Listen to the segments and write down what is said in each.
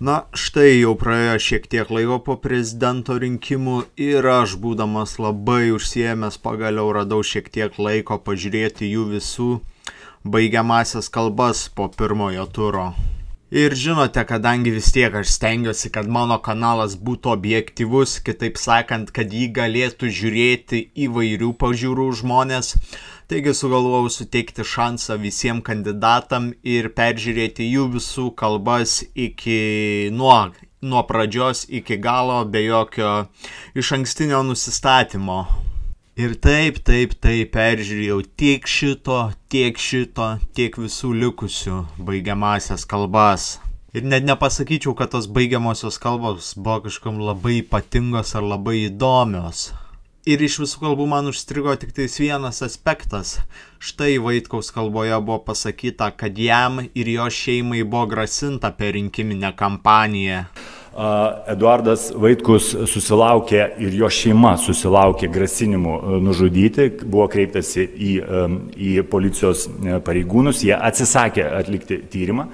Na, štai jau praėjo šiek tiek laiko po prezidento rinkimų ir aš, būdamas labai užsiėmęs, pagaliau radau šiek tiek laiko pažiūrėti jų visų baigiamasias kalbas po pirmojo turo. Ir žinote, kadangi vis tiek aš stengiuosi, kad mano kanalas būtų objektyvus, kitaip sakant, kad jį galėtų žiūrėti įvairių pažiūrų žmonės, taigi sugalvojau suteikti šansą visiems kandidatam ir peržiūrėti jų visų kalbas nuo pradžios iki galo be jokio išankstinio nusistatymo. Ir taip peržiūrėjau tiek šito, tiek visų likusių baigiamasias kalbas. Ir net nepasakyčiau, kad tos baigiamosios kalbos buvo kažkam labai ypatingos ar labai įdomios. Ir iš visų kalbų man užstrigo tik tais vienas aspektas. Štai Vaitkaus kalboje buvo pasakyta, kad jam ir jo šeimai buvo grasinta per rinkiminę kampaniją. Eduardas Vaitkus susilaukė ir jo šeima susilaukė grasinimų nužudyti, buvo kreiptasi į policijos pareigūnus, jie atsisakė atlikti tyrimą.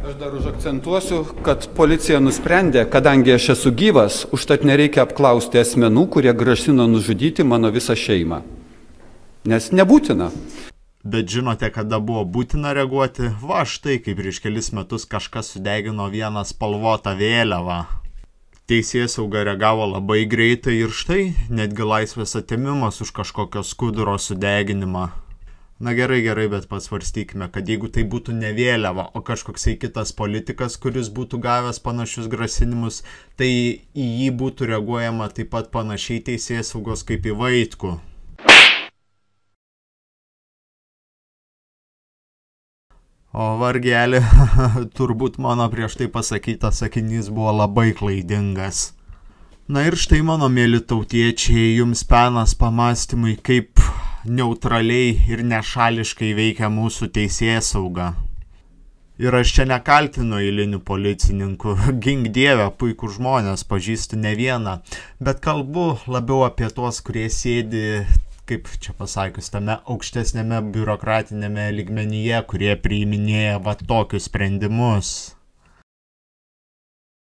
Aš dar užakcentuosiu, kad policija nusprendė, kadangi aš esu gyvas, užtat nereikia apklausti asmenų, kurie grasino nužudyti mano visą šeimą. Nes nebūtina. Bet žinote, kada buvo būtina reaguoti? Va štai, kaip prieš kelis metus kažkas sudegino vieną spalvotą vėliavą. Teisėsauga reagavo labai greitai ir štai, netgi laisvės atėmimas už kažkokio skuduro sudeginimą. Na gerai, bet pasvarstykime, kad jeigu tai būtų ne vėliava, o kažkoksai kitas politikas, kuris būtų gavęs panašius grasinimus, tai į jį būtų reaguojama taip pat panašiai teisėsaugos kaip į Vaitkų. O vargelį, turbūt mano prieš tai pasakytas sakinys buvo labai klaidingas. Na ir štai, mano mėly tautiečiai, jums penas pamastymui, kaip neutraliai ir nešališkai veikia mūsų teisėsauga. Ir aš čia nekaltinu eilinių policininkų, gink dieve, puikų žmonės, pažįstu ne vieną, bet kalbu labiau apie tuos, kurie sėdi, kaip čia pasakius, tame aukštesnėme biurokratinėme lygmenyje, kurie priiminėja va tokius sprendimus.